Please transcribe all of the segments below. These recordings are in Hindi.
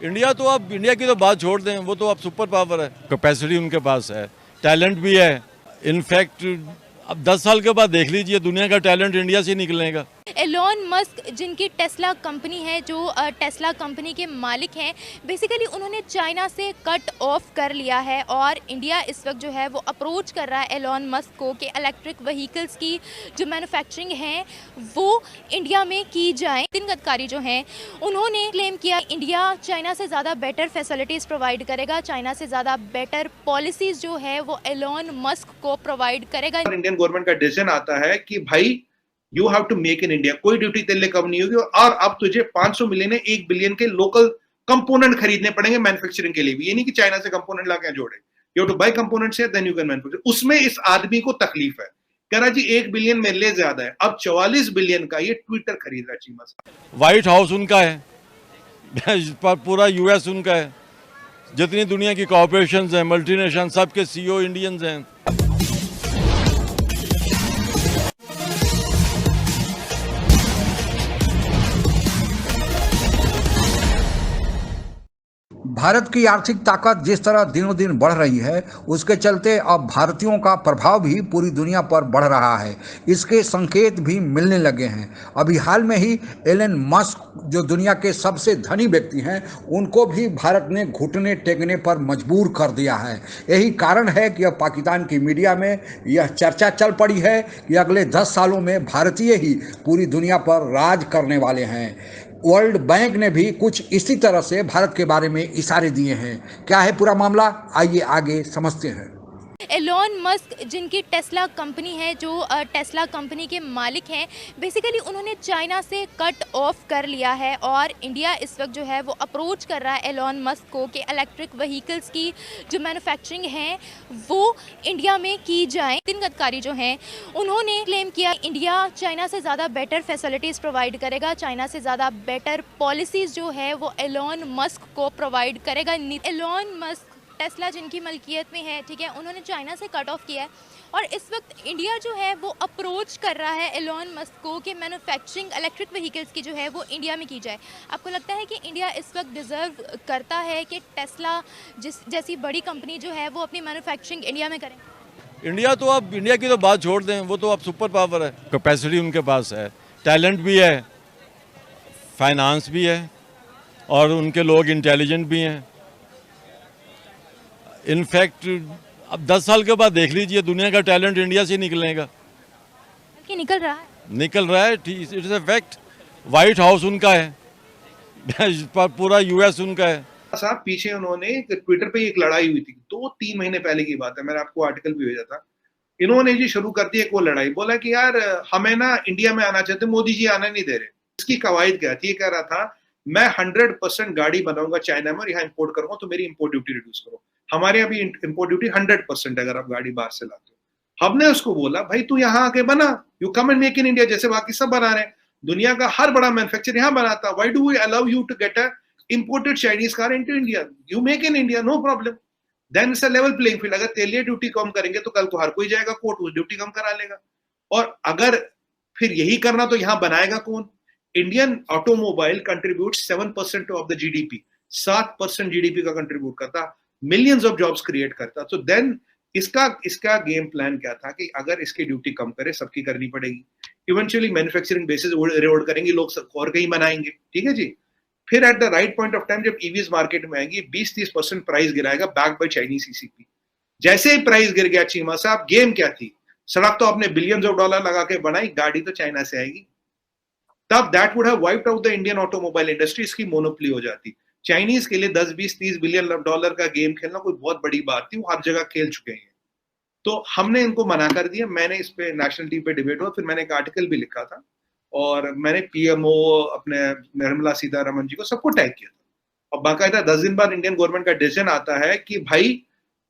इंडिया की तो बात छोड़ दें, वो तो अब सुपर पावर है। कैपेसिटी उनके पास है, टैलेंट भी है। इनफैक्ट अब 10 साल के बाद देख लीजिए, दुनिया का टैलेंट इंडिया से निकलेगा। एलोन मस्क जिनकी टेस्ला कंपनी है, जो टेस्ला कंपनी के मालिक हैं, बेसिकली उन्होंने चाइना से कट ऑफ कर लिया है और इंडिया इस वक्त जो है वो अप्रोच कर रहा है एलोन मस्क को कि इलेक्ट्रिक व्हीकल्स की जो मैन्युफैक्चरिंग है वो इंडिया में की जाए। नितिन गडकरी जो हैं उन्होंने क्लेम किया इंडिया चाइना से ज़्यादा बेटर फैसिलिटीज़ प्रोवाइड करेगा, चाइना से ज़्यादा बेटर पॉलिसीज़ जो है वो एलोन मस्क को प्रोवाइड करेगा। इंडियन गवर्नमेंट का डिसीजन आता है कि भाई you have to make in India, कोई ड्यूटी तेरे लिए कम नहीं होगी और अब तुझे 500 मिलियन 1 बिलियन के लोकल कंपोनेंट खरीदने पड़ेंगे मैन्युफैक्चरिंग के लिए भी। ये नहीं कि चाइना से कंपोनेंट लाके जोड़े, you have to buy components here then you can manufacture. उसमें इस आदमी को तकलीफ है, कह रहा जी 1 बिलियन मेरे लिए ज्यादा है। अब 44 बिलियन का ये ट्विटर खरीद रहा है चीमा साहब। व्हाइट हाउस उनका है, पूरा यूएस उनका है, जितनी दुनिया की कॉर्पोरेशंस हैं, मल्टीनेशनल, सबके सीईओ इंडियंस हैं। भारत की आर्थिक ताकत जिस तरह दिनों दिन बढ़ रही है, उसके चलते अब भारतीयों का प्रभाव भी पूरी दुनिया पर बढ़ रहा है। इसके संकेत भी मिलने लगे हैं। अभी हाल में ही एलन मस्क, जो दुनिया के सबसे धनी व्यक्ति हैं, उनको भी भारत ने घुटने टेकने पर मजबूर कर दिया है। यही कारण है कि अब पाकिस्तान की मीडिया में यह चर्चा चल पड़ी है कि अगले 10 सालों में भारतीय ही पूरी दुनिया पर राज करने वाले हैं। वर्ल्ड बैंक ने भी कुछ इसी तरह से भारत के बारे में इशारे दिए हैं। क्या है पूरा मामला, आइए आगे समझते हैं। एलोन मस्क जिनकी टेस्ला कंपनी है, जो टेस्ला कंपनी के मालिक हैं, बेसिकली उन्होंने चाइना से कट ऑफ कर लिया है और इंडिया इस वक्त जो है वो अप्रोच कर रहा है एलोन मस्क को कि इलेक्ट्रिक व्हीकल्स की जो मैन्युफैक्चरिंग है वो इंडिया में की जाए। नितिन गडकरी जो हैं उन्होंने क्लेम किया इंडिया चाइना से ज़्यादा बेटर फैसिलिटीज़ प्रोवाइड करेगा, चाइना से ज़्यादा बेटर पॉलिसीज़ जो है वो एलोन मस्क को प्रोवाइड करेगा। एलोन मस्क टेस्ला जिनकी मलकियत में है, ठीक है, उन्होंने चाइना से कट ऑफ किया है और इस वक्त इंडिया जो है वो अप्रोच कर रहा है एलोन मस्क को कि मैन्युफैक्चरिंग इलेक्ट्रिक व्हीकल्स की जो है वो इंडिया में की जाए। आपको लगता है कि इंडिया इस वक्त डिज़र्व करता है कि टेस्ला जैसी बड़ी कंपनी जो है वो अपनी मैन्युफैक्चरिंग इंडिया में करें? इंडिया की तो बात छोड़ दें, वो तो अब सुपर पावर है। कैपेसिटी उनके पास है, टैलेंट भी है, फाइनेंस भी है और उनके लोग इंटेलिजेंट भी हैं। इनफैक्ट अब 10 साल के बाद देख लीजिए, दुनिया का टैलेंट इंडिया से निकलेगा। कि निकल रहा है, it's a fact. White house उनका है, पूरा यूएस उनका है। साहब पीछे उन्होंने ट्विटर पे एक लड़ाई हुई थी, 2-3 महीने पहले की बात है, मैंने आपको आर्टिकल भी भेजा था। इन्होंने जी शुरू कर दी एक वो लड़ाई, बोला कि यार हमें ना इंडिया में आना चाहते, मोदी जी आना नहीं दे रहे। इसकी कवायद क्या थी? ये कह रहा था मैं 100% गाड़ी बनाऊंगा चाइना में और यहाँ इंपोर्ट करूंगा, तो मेरी इंपोर्ट ड्यूटी रिड्यूस करो। हमारे यहाँ भी इंपोर्ट ड्यूटी 100% अगर आप गाड़ी बाहर से लाते हो। हमने उसको बोला भाई तू यहाँ आके बना, you come and make in India, जैसे बाकी सब बना रहे हैं। दुनिया का हर बड़ा मैन्युफैक्चर यहाँ बनाता, why do we allow you to get a imported Chinese car into India? You make in India, no problem. Then it's a level playing field. अगर तेरे लिए ड्यूटी कम करेंगे तो कल को हर कोई जाएगा कोर्ट, उस ड्यूटी कम करा लेगा। और अगर फिर यही करना तो यहाँ बनाएगा कौन? Indian automobile contribute 7% of the GDP, 7% GDP का कंट्रीब्यूट करता, मिलियंस ऑफ जॉब्स क्रिएट करता। तो देन इसका गेम प्लान क्या था कि अगर इसकी ड्यूटी कम करे, सबकी करनी पड़ेगी, इवेंचुअली मैन्युफैक्चरिंग बेसिस रिवॉर्ड करेंगे लोग, और कहीं बनाएंगे, ठीक है जी। फिर at the right point of time EVs ईवीज मार्केट में आएंगी, 20-30% प्राइस गिराएगा, बैक बाय चाइनीज सीसीपी। जैसे ही प्राइस गिर गया चीमा साहब, गेम क्या थी? सड़क तो आपने बिलियंस ऑफ डॉलर लगा के बनाई, गाड़ी तो चाइना से आएगी। तब that would have wiped out the Indian automobile industry, इसकी मोनोपोली हो जाती। चाइनीज के लिए 10-20-30 बिलियन डॉलर का गेम खेलना कोई बहुत बड़ी बात थी, वो हर जगह खेल चुके हैं। तो हमने इनको मना कर दिया। मैंने इस पे नेशनल टीवी पे डिबेट हुआ, फिर मैंने एक आर्टिकल भी लिखा था और मैंने पीएमओ अपने निर्मला सीतारमन जी को सबको टैग किया था। और बाकायदा 10 दिन बाद इंडियन गवर्नमेंट का डिसीजन आता है कि भाई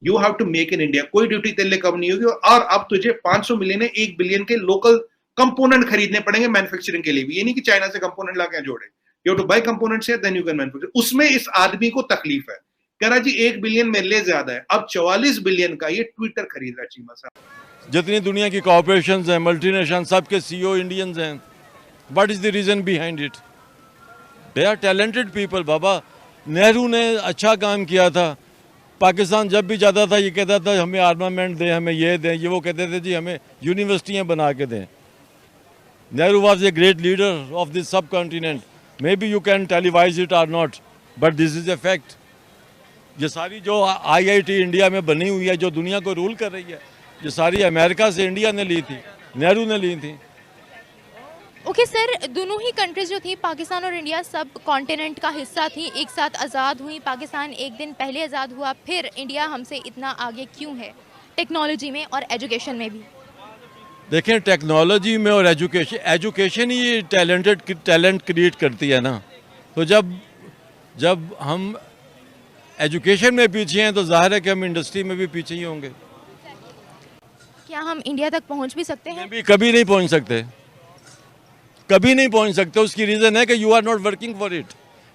you have to make in India, कोई ड्यूटी तेरे लिए कम नहीं होगी और अब तुझे 500 मिलियन 1 बिलियन के लोकल कंपोनेंट खरीदने पड़ेंगे मैन्युफैक्चरिंग के लिए भी। ये नहीं कि चाइना से कंपोनेंट लाके जोड़े, you have to buy components here then you can manufacture. उसमें इस आदमी को तकलीफ है, कह रहा जी 1 बिलियन मेरे लिए ज्यादा है। अब 44 बिलियन का ये ट्विटर खरीद रहा है चीमा साहब। जितनी दुनिया की कॉर्पोरेशंस हैं, मल्टीनेशनल, सबके सीईओ इंडियंस हैं। What is the reason behind it? They are talented people, Baba. Nehru ने अच्छा काम किया था। पाकिस्तान जब भी जाता था ये कहता था हमें आर्मामेंट दें, हमें ये दें, ये वो कहते थे जी हमें यूनिवर्सिटियाँ बना के दें। Nehru was a great leader of this subcontinent. Maybe you can televise it or not, but this is a fact. ये सारी जो IIT इंडिया में बनी हुई है, जो दुनिया को रूल कर रही है, ये सारी अमेरिका से इंडिया ने ली थी, नेहरू ने ली थी। ओके सर, दोनों ही कंट्रीज जो थी, पाकिस्तान और इंडिया, सब कॉन्टिनेंट का हिस्सा थी, एक साथ आज़ाद हुई। पाकिस्तान एक दिन पहले आज़ाद हुआ, फिर इंडिया हमसे इतना आगे क्यों है टेक्नोलॉजी में और एजुकेशन में भी? देखें, टेक्नोलॉजी में और एजुकेशन ही टैलेंट क्रिएट करती है ना। तो जब हम एजुकेशन में पीछे हैं तो जाहिर है कि हम इंडस्ट्री में भी पीछे ही होंगे। क्या हम इंडिया तक पहुंच भी सकते हैं? कभी नहीं पहुंच सकते, कभी नहीं पहुंच सकते। उसकी रीज़न है कि you are not working for it,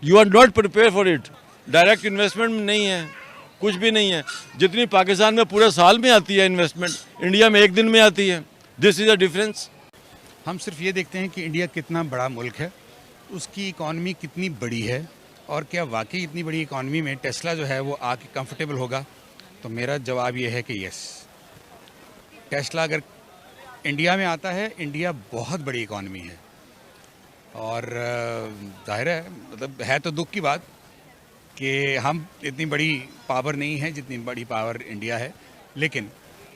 you are not prepare for it. Direct investment नहीं है, कुछ भी नहीं है। जितनी पाकिस्तान में पूरे साल में आती है इन्वेस्टमेंट, इंडिया में एक दिन में आती है। This is a difference. हम सिर्फ ये देखते हैं कि इंडिया कितना बड़ा मुल्क है, उसकी इकॉनमी कितनी बड़ी है, और क्या वाकई इतनी बड़ी इकॉनमी में टेस्ला जो है वो आके कंफर्टेबल होगा। तो मेरा जवाब ये है कि यस, टेस्ला अगर इंडिया में आता है, इंडिया बहुत बड़ी इकॉनमी है। और जाहिर है, मतलब है तो दुख की बात कि हम इतनी बड़ी पावर नहीं है जितनी बड़ी पावर इंडिया है, लेकिन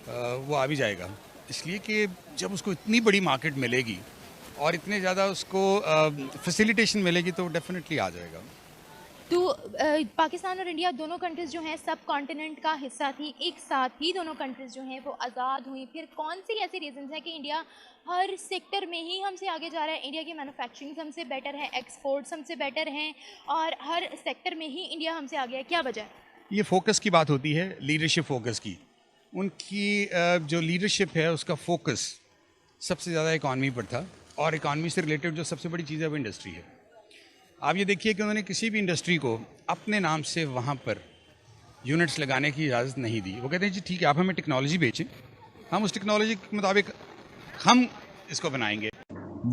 वो आ भी जाएगा। इसलिए कि जब उसको इतनी बड़ी मार्केट मिलेगी और इतने ज़्यादा उसको फैसिलिटेशन मिलेगी तो डेफिनेटली आ जाएगा। तो पाकिस्तान और इंडिया दोनों कंट्रीज़ जो हैं सब कॉन्टिनेंट का हिस्सा थी, एक साथ ही दोनों कंट्रीज़ जो हैं वो आज़ाद हुई। फिर कौन सी ऐसी रीजंस हैं कि इंडिया हर सेक्टर में ही हमसे आगे जा रहा है? इंडिया की मैन्युफैक्चरिंग हमसे बेटर है, एक्सपोर्ट्स हमसे बेटर हैं, और हर सेक्टर में ही इंडिया हमसे आगे है। क्या वजह है? ये फोकस की बात होती है, लीडरशिप फोकस की। उनकी जो लीडरशिप है उसका फोकस सबसे ज़्यादा इकॉनमी पर था, और इकॉनमी से रिलेटेड जो सबसे बड़ी चीज़ है वो इंडस्ट्री है। आप ये देखिए कि उन्होंने किसी भी इंडस्ट्री को अपने नाम से वहाँ पर यूनिट्स लगाने की इजाज़त नहीं दी। वो कहते हैं जी ठीक है, आप हमें टेक्नोलॉजी बेचें, हम उस टेक्नोलॉजी के मुताबिक हम इसको बनाएंगे।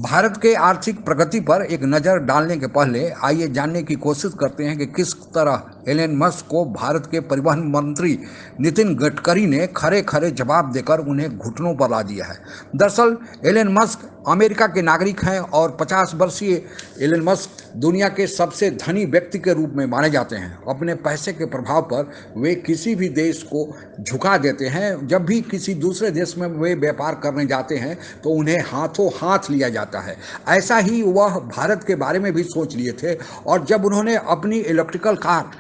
भारत के आर्थिक प्रगति पर एक नज़र डालने के पहले आइए जानने की कोशिश करते हैं कि किस तरह एलन मस्क को भारत के परिवहन मंत्री नितिन गडकरी ने खरे खरे जवाब देकर उन्हें घुटनों पर ला दिया है। दरअसल एलन मस्क अमेरिका के नागरिक हैं और 50 वर्षीय एलन मस्क दुनिया के सबसे धनी व्यक्ति के रूप में माने जाते हैं। अपने पैसे के प्रभाव पर वे किसी भी देश को झुका देते हैं। जब भी किसी दूसरे देश में वे व्यापार करने जाते हैं तो उन्हें हाथों हाथ लिया जाता है। ऐसा ही वह भारत के बारे में भी सोच लिए थे, और जब उन्होंने अपनी इलेक्ट्रिकल कार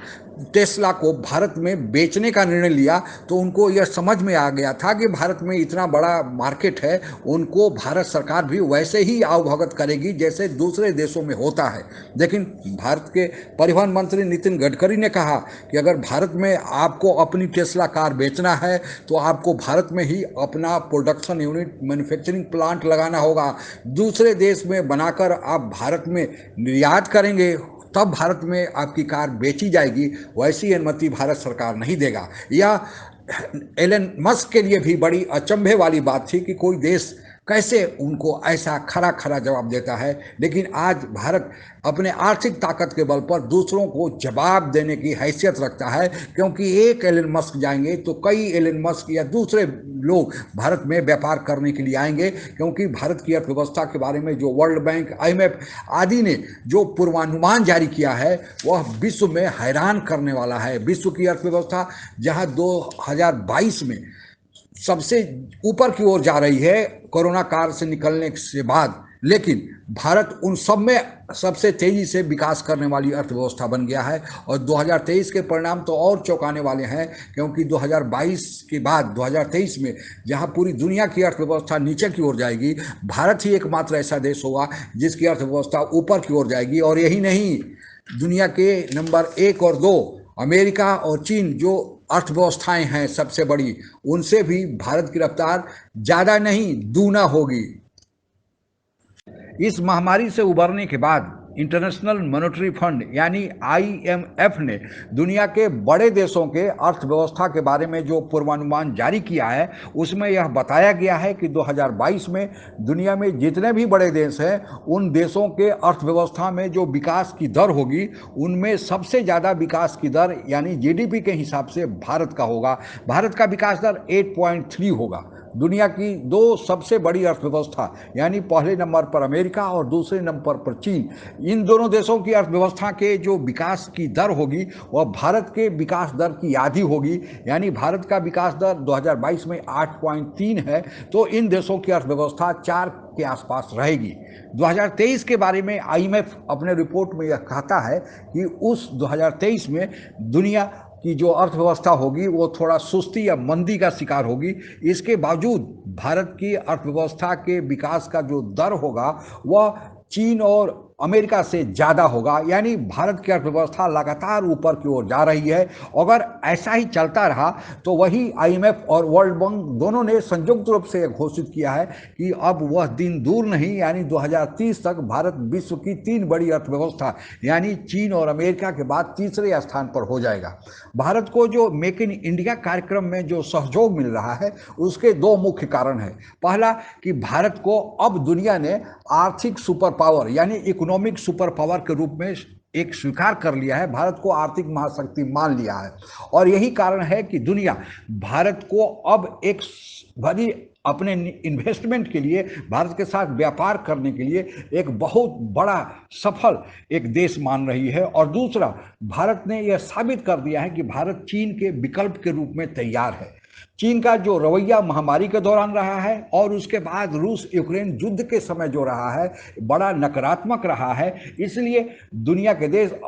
टेस्ला को भारत में बेचने का निर्णय लिया तो उनको यह समझ में आ गया था कि भारत में इतना बड़ा मार्केट है, उनको भारत सरकार भी वैसे ही आवभगत करेगी जैसे दूसरे देशों में होता है। लेकिन भारत के परिवहन मंत्री नितिन गडकरी ने कहा कि अगर भारत में आपको अपनी टेस्ला कार बेचना है तो आपको भारत में ही अपना प्रोडक्शन यूनिट, मैन्युफैक्चरिंग प्लांट लगाना होगा। दूसरे देश में बनाकर आप भारत में निर्यात करेंगे, तब भारत में आपकी कार बेची जाएगी। वैसी अनुमति भारत सरकार नहीं देगा। यह एलन मस्क के लिए भी बड़ी अचंभे वाली बात थी कि कोई देश कैसे उनको ऐसा खरा खरा जवाब देता है। लेकिन आज भारत अपने आर्थिक ताकत के बल पर दूसरों को जवाब देने की हैसियत रखता है, क्योंकि एक एलन मस्क जाएंगे तो कई एलन मस्क या दूसरे लोग भारत में व्यापार करने के लिए आएंगे, क्योंकि भारत की अर्थव्यवस्था के बारे में जो वर्ल्ड बैंक, IMF आदि ने जो पूर्वानुमान जारी किया है वह विश्व में हैरान करने वाला है। विश्व की अर्थव्यवस्था जहां 2022 में सबसे ऊपर की ओर जा रही है कोरोना काल से निकलने के बाद, लेकिन भारत उन सब में सबसे तेजी से विकास करने वाली अर्थव्यवस्था बन गया है। और 2023 के परिणाम तो और चौंकाने वाले हैं, क्योंकि 2022 के बाद 2023 में जहां पूरी दुनिया की अर्थव्यवस्था नीचे की ओर जाएगी, भारत ही एकमात्र ऐसा देश होगा जिसकी अर्थव्यवस्था ऊपर की ओर जाएगी। और यही नहीं, दुनिया के नंबर 1 और 2 अमेरिका और चीन जो अर्थव्यवस्थाएं हैं सबसे बड़ी, उनसे भी भारत की रफ्तार ज़्यादा नहीं, दूना होगी। इस महामारी से उबरने के बाद इंटरनेशनल मॉनेटरी फंड यानी IMF ने दुनिया के बड़े देशों के अर्थव्यवस्था के बारे में जो पूर्वानुमान जारी किया है उसमें यह बताया गया है कि 2022 में दुनिया में जितने भी बड़े देश हैं उन देशों के अर्थव्यवस्था में जो विकास की दर होगी उनमें सबसे ज़्यादा विकास की दर यानी GDP के हिसाब से भारत का होगा। भारत का विकास दर 8.3 होगा। दुनिया की दो सबसे बड़ी अर्थव्यवस्था यानी पहले नंबर पर अमेरिका और दूसरे नंबर पर चीन, इन दोनों देशों की अर्थव्यवस्था के जो विकास की दर होगी वह भारत के विकास दर की आधी होगी। यानी भारत का विकास दर 2022 में 8.3 है तो इन देशों की अर्थव्यवस्था 4 के आसपास रहेगी। 2023 के बारे में IMF अपने रिपोर्ट में यह कहता है कि उस 2023 में दुनिया की जो अर्थव्यवस्था होगी वो थोड़ा सुस्ती या मंदी का शिकार होगी। इसके बावजूद भारत की अर्थव्यवस्था के विकास का जो दर होगा वह चीन और अमेरिका से ज़्यादा होगा। यानी भारत की अर्थव्यवस्था लगातार ऊपर की ओर जा रही है। अगर ऐसा ही चलता रहा तो वही IMF और वर्ल्ड बैंक दोनों ने संयुक्त रूप से घोषित किया है कि अब वह दिन दूर नहीं यानी 2030 तक भारत विश्व की 3 बड़ी अर्थव्यवस्था यानी चीन और अमेरिका के बाद तीसरे स्थान पर हो जाएगा। भारत को जो मेक इन इंडिया कार्यक्रम में जो सहयोग मिल रहा है उसके 2 मुख्य कारण हैं। पहला कि भारत को अब दुनिया ने आर्थिक सुपर पावर यानी इकोनॉमिक सुपर पावर के रूप में एक स्वीकार कर लिया है, भारत को आर्थिक महाशक्ति मान लिया है और यही कारण है कि दुनिया भारत को अब एक बड़ी अपने इन्वेस्टमेंट के लिए भारत के साथ व्यापार करने के लिए एक बहुत बड़ा सफल एक देश मान रही है। और दूसरा, भारत ने यह साबित कर दिया है कि भारत चीन के विकल्प के रूप में तैयार है। चीन का जो रवैया महामारी के दौरान रहा है और उसके बाद रूस यूक्रेन युद्ध के समय जो रहा है बड़ा नकारात्मक रहा है, इसलिए दुनिया के देश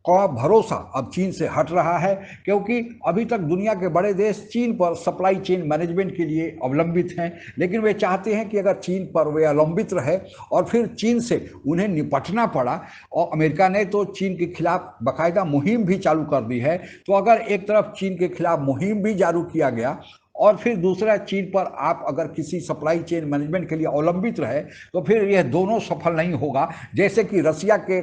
का भरोसा अब चीन से हट रहा है क्योंकि अभी तक दुनिया के बड़े देश चीन पर सप्लाई चेन मैनेजमेंट के लिए अवलंबित हैं। लेकिन वे चाहते हैं कि अगर चीन पर वे अवलंबित रहे और फिर चीन से उन्हें निपटना पड़ा और अमेरिका ने तो चीन के खिलाफ बाकायदा मुहिम भी चालू कर दी है, तो अगर एक तरफ चीन के खिलाफ मुहिम भी जारी किया गया और फिर दूसरा चीन पर आप अगर किसी सप्लाई चेन मैनेजमेंट के लिए अवलंबित रहे तो फिर यह दोनों सफल नहीं होगा। जैसे कि रसिया के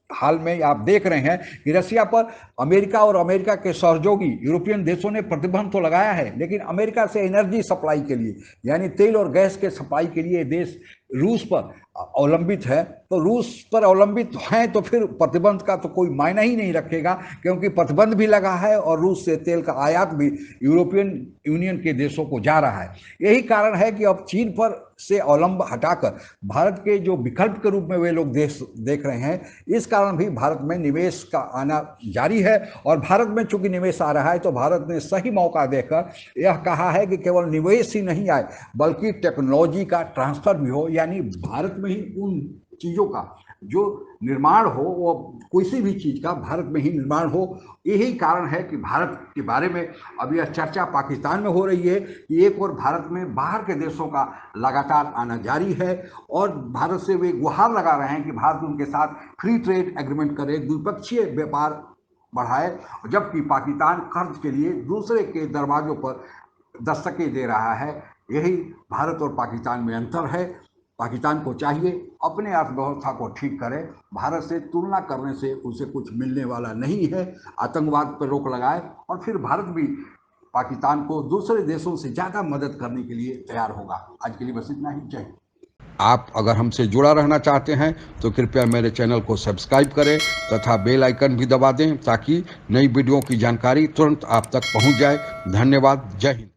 हाल में आप देख रहे हैं कि रसिया पर अमेरिका और अमेरिका के सहयोगी यूरोपियन देशों ने प्रतिबंध तो लगाया है, लेकिन अमेरिका से एनर्जी सप्लाई के लिए यानी तेल और गैस के सप्लाई के लिए देश रूस पर अवलंबित है। तो रूस पर अवलंबित हैं तो फिर प्रतिबंध का तो कोई मायना ही नहीं रखेगा क्योंकि प्रतिबंध भी लगा है और रूस से तेल का आयात भी यूरोपियन यूनियन के देशों को जा रहा है। यही कारण है कि अब चीन पर से अवलंब हटाकर भारत के जो विकल्प के रूप में वे लोग देश देख रहे हैं, इस कारण भी भारत में निवेश का आना जारी है। और भारत में चूंकि निवेश आ रहा है तो भारत ने सही मौका देकर यह कहा है कि केवल निवेश ही नहीं आए बल्कि टेक्नोलॉजी का ट्रांसफर भी हो, यानी भारत में ही उन चीज़ों का जो निर्माण हो वो किसी भी चीज़ का भारत में ही निर्माण हो। यही कारण है कि भारत के बारे में अब यह चर्चा पाकिस्तान में हो रही है कि एक और भारत में बाहर के देशों का लगातार आना जारी है और भारत से वे गुहार लगा रहे हैं कि भारत उनके साथ फ्री ट्रेड एग्रीमेंट करे, द्विपक्षीय व्यापार बढ़ाए, जबकि पाकिस्तान कर्ज के लिए दूसरे के दरवाजों पर दस्तकें दे रहा है। यही भारत और पाकिस्तान में अंतर है। पाकिस्तान को चाहिए अपने अर्थव्यवस्था को ठीक करे, भारत से तुलना करने से उसे कुछ मिलने वाला नहीं है। आतंकवाद पर रोक लगाए और फिर भारत भी पाकिस्तान को दूसरे देशों से ज़्यादा मदद करने के लिए तैयार होगा। आज के लिए बस इतना ही। जय। आप अगर हमसे जुड़ा रहना चाहते हैं तो कृपया मेरे चैनल को सब्सक्राइब करें तथा बेल आइकन भी दबा दें ताकि नई वीडियो की जानकारी तुरंत आप तक पहुंच जाए। धन्यवाद। जय हिंद।